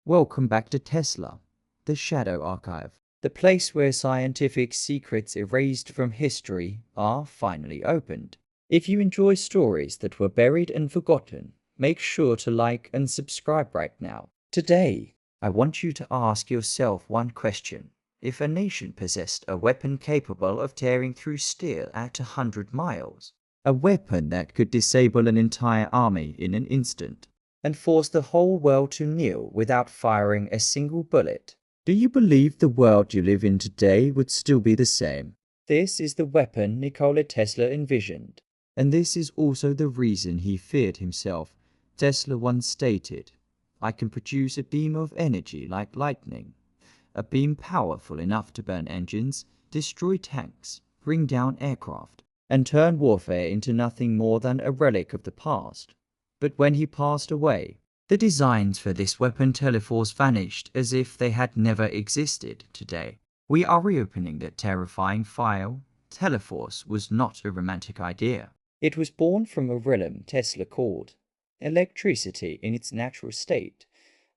Welcome back to Tesla, the Shadow Archive, the place where scientific secrets erased from history are finally opened. If you enjoy stories that were buried and forgotten, make sure to like and subscribe right now. Today, I want you to ask yourself one question. If a nation possessed a weapon capable of tearing through steel at 100 miles, a weapon that could disable an entire army in an instant, and force the whole world to kneel without firing a single bullet, do you believe the world you live in today would still be the same? This is the weapon Nikola Tesla envisioned, and this is also the reason he feared himself. Tesla once stated, "I can produce a beam of energy like lightning, a beam powerful enough to burn engines, destroy tanks, bring down aircraft, and turn warfare into nothing more than a relic of the past." But when he passed away, the designs for this weapon Teleforce vanished as if they had never existed. Today, we are reopening that terrifying file. Teleforce was not a romantic idea. It was born from a realm Tesla called electricity in its natural state,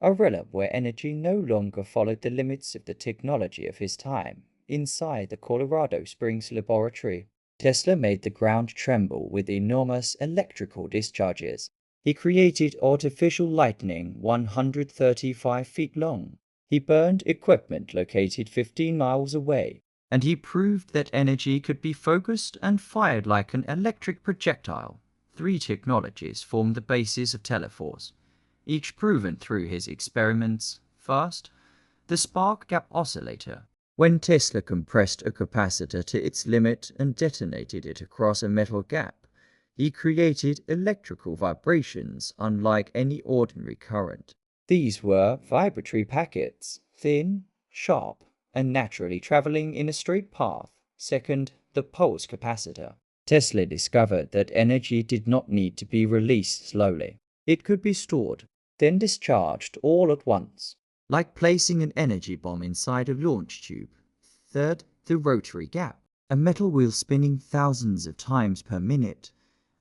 a realm where energy no longer followed the limits of the technology of his time. Inside the Colorado Springs laboratory, Tesla made the ground tremble with enormous electrical discharges. He created artificial lightning 135 feet long. He burned equipment located 15 miles away. And he proved that energy could be focused and fired like an electric projectile. 3 technologies formed the basis of Teleforce, each proven through his experiments. First, the spark gap oscillator. When Tesla compressed a capacitor to its limit and detonated it across a metal gap, he created electrical vibrations unlike any ordinary current. These were vibratory packets, thin, sharp, and naturally traveling in a straight path. Second, the pulse capacitor. Tesla discovered that energy did not need to be released slowly. It could be stored, then discharged all at once, like placing an energy bomb inside a launch tube. Third, the rotary gap, a metal wheel spinning thousands of times per minute,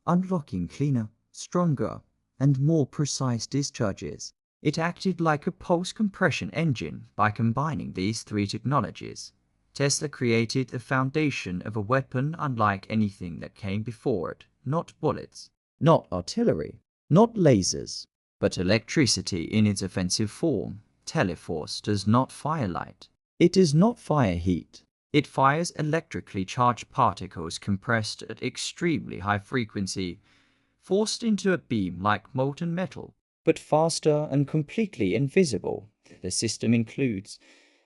unlocking cleaner, stronger, and more precise discharges. It acted like a pulse compression engine. By combining these 3 technologies, Tesla created the foundation of a weapon unlike anything that came before it. Not bullets, not artillery, not lasers, but electricity in its offensive form. Teleforce does not fire light. It does not fire heat. It fires electrically charged particles compressed at extremely high frequency, forced into a beam like molten metal, but faster and completely invisible. The system includes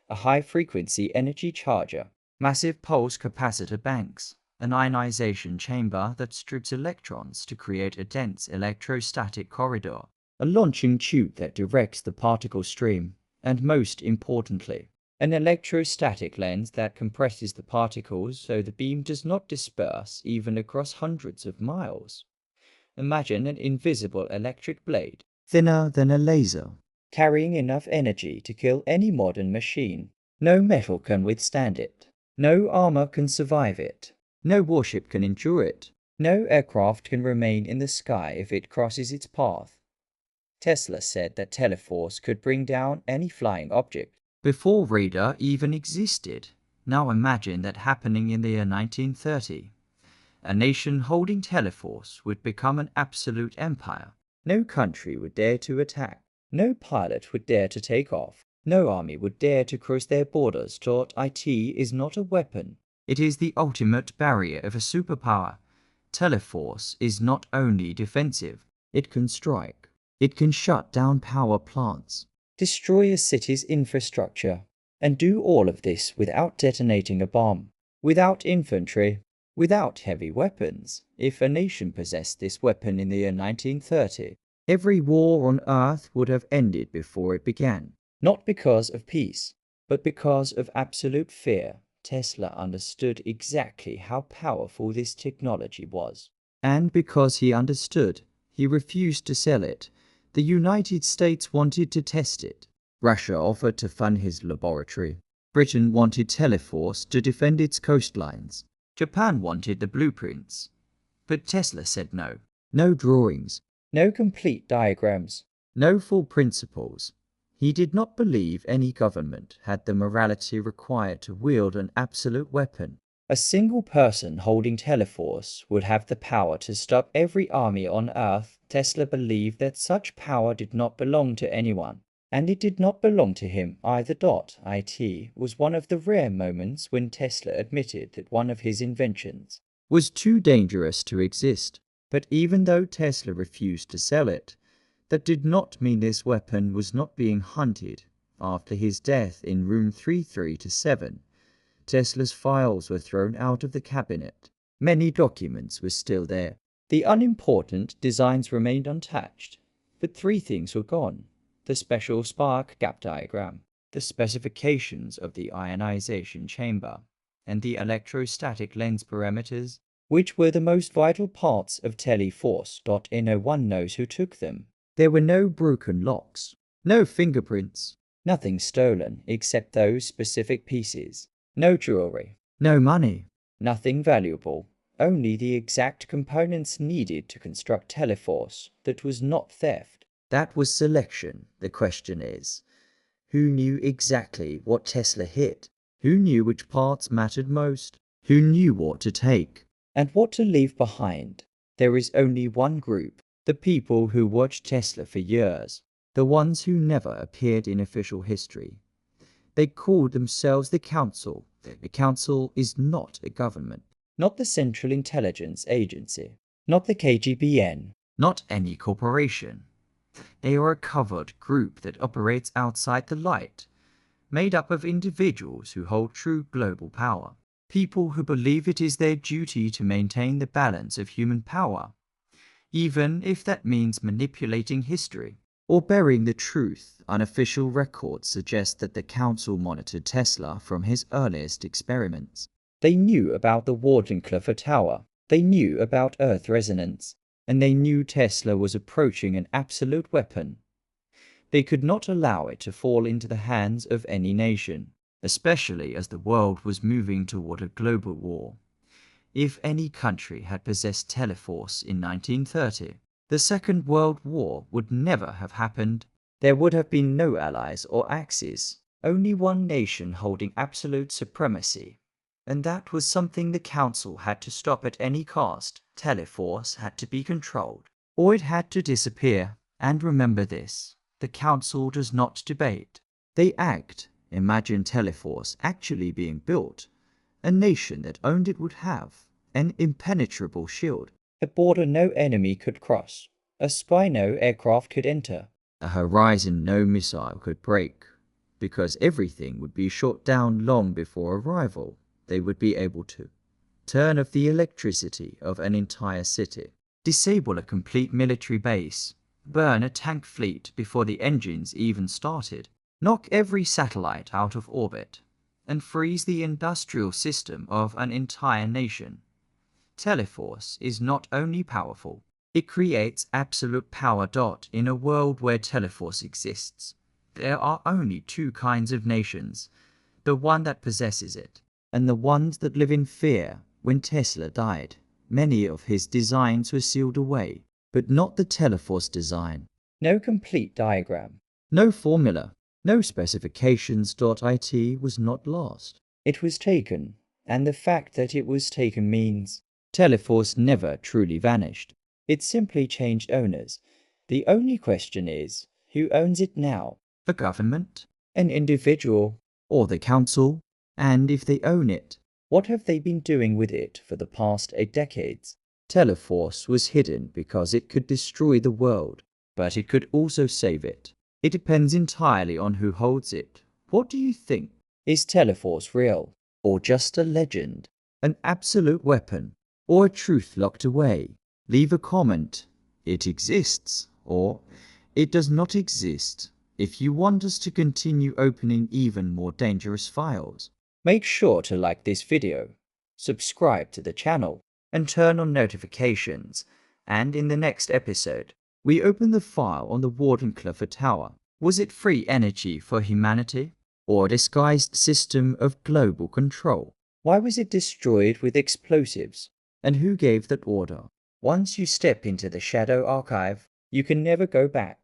a high-frequency energy charger, massive pulse capacitor banks, an ionization chamber that strips electrons to create a dense electrostatic corridor, a launching tube that directs the particle stream, and most importantly, an electrostatic lens that compresses the particles so the beam does not disperse even across hundreds of miles. Imagine an invisible electric blade, thinner than a laser, carrying enough energy to kill any modern machine. No metal can withstand it. No armor can survive it. No warship can endure it. No aircraft can remain in the sky if it crosses its path. Tesla said that Teleforce could bring down any flying object before radar even existed. Now imagine that happening in the year 1930. A nation holding Teleforce would become an absolute empire. No country would dare to attack. No pilot would dare to take off. No army would dare to cross their borders. It is not a weapon. It is the ultimate barrier of a superpower. Teleforce is not only defensive. It can strike. It can shut down power plants, destroy a city's infrastructure, and do all of this without detonating a bomb, without infantry, without heavy weapons. If a nation possessed this weapon in the year 1930, every war on Earth would have ended before it began. Not because of peace, but because of absolute fear. Tesla understood exactly how powerful this technology was. And because he understood, he refused to sell it. The United States wanted to test it. Russia offered to fund his laboratory. Britain wanted Teleforce to defend its coastlines. Japan wanted the blueprints. But Tesla said no. No drawings. No complete diagrams. No full principles. He did not believe any government had the morality required to wield an absolute weapon. A single person holding Teleforce would have the power to stop every army on Earth. Tesla believed that such power did not belong to anyone, and it did not belong to him either. It was one of the rare moments when Tesla admitted that one of his inventions was too dangerous to exist. But even though Tesla refused to sell it, that did not mean this weapon was not being hunted. After his death in room 337, Tesla's files were thrown out of the cabinet. Many documents were still there. The unimportant designs remained untouched, but three things were gone: the special spark gap diagram, the specifications of the ionization chamber, and the electrostatic lens parameters, which were the most vital parts of Teleforce. No one knows who took them. There were no broken locks, no fingerprints, nothing stolen except those specific pieces. No jewelry, no money, nothing valuable, only the exact components needed to construct Teleforce. That was not theft. That was selection. The question is, who knew exactly what Tesla hit? Who knew which parts mattered most? Who knew what to take and what to leave behind? There is only one group: the people who watched Tesla for years, the ones who never appeared in official history. They called themselves the Council. The Council is not a government, not the Central Intelligence Agency, not the KGBN, not any corporation. They are a covert group that operates outside the light, made up of individuals who hold true global power, people who believe it is their duty to maintain the balance of human power, even if that means manipulating history or burying the truth. Unofficial records suggest that the Council monitored Tesla from his earliest experiments. They knew about the Wardenclyffe Tower, they knew about Earth resonance, and they knew Tesla was approaching an absolute weapon. They could not allow it to fall into the hands of any nation, especially as the world was moving toward a global war. If any country had possessed Teleforce in 1930, the Second World War would never have happened. There would have been no allies or axis, only one nation holding absolute supremacy. And that was something the Council had to stop at any cost. Teleforce had to be controlled, or it had to disappear. And remember this: the Council does not debate, they act. Imagine Teleforce actually being built. A nation that owned it would have an impenetrable shield, a border no enemy could cross, a sky no aircraft could enter, a horizon no missile could break, because everything would be shot down long before arrival. They would be able to turn off the electricity of an entire city, disable a complete military base, burn a tank fleet before the engines even started, knock every satellite out of orbit, and freeze the industrial system of an entire nation. Teleforce is not only powerful, it creates absolute power. In a world where Teleforce exists, there are only two kinds of nations: the one that possesses it, and the ones that live in fear. When Tesla died, many of his designs were sealed away, but not the Teleforce design. No complete diagram, no formula, no specifications. It was not lost. It was taken, and the fact that it was taken means Teleforce never truly vanished. It simply changed owners. The only question is, who owns it now? The government? An individual? Or the Council? And if they own it, what have they been doing with it for the past 8 decades? Teleforce was hidden because it could destroy the world, but it could also save it. It depends entirely on who holds it. What do you think? Is Teleforce real, or just a legend? An absolute weapon, or a truth locked away? Leave a comment. It exists, or it does not exist. If you want us to continue opening even more dangerous files, make sure to like this video, subscribe to the channel, and turn on notifications. And in the next episode, we open the file on the Wardenclyffe Tower. Was it free energy for humanity, or a disguised system of global control? Why was it destroyed with explosives? And who gave that order? Once you step into the Shadow Archive, you can never go back.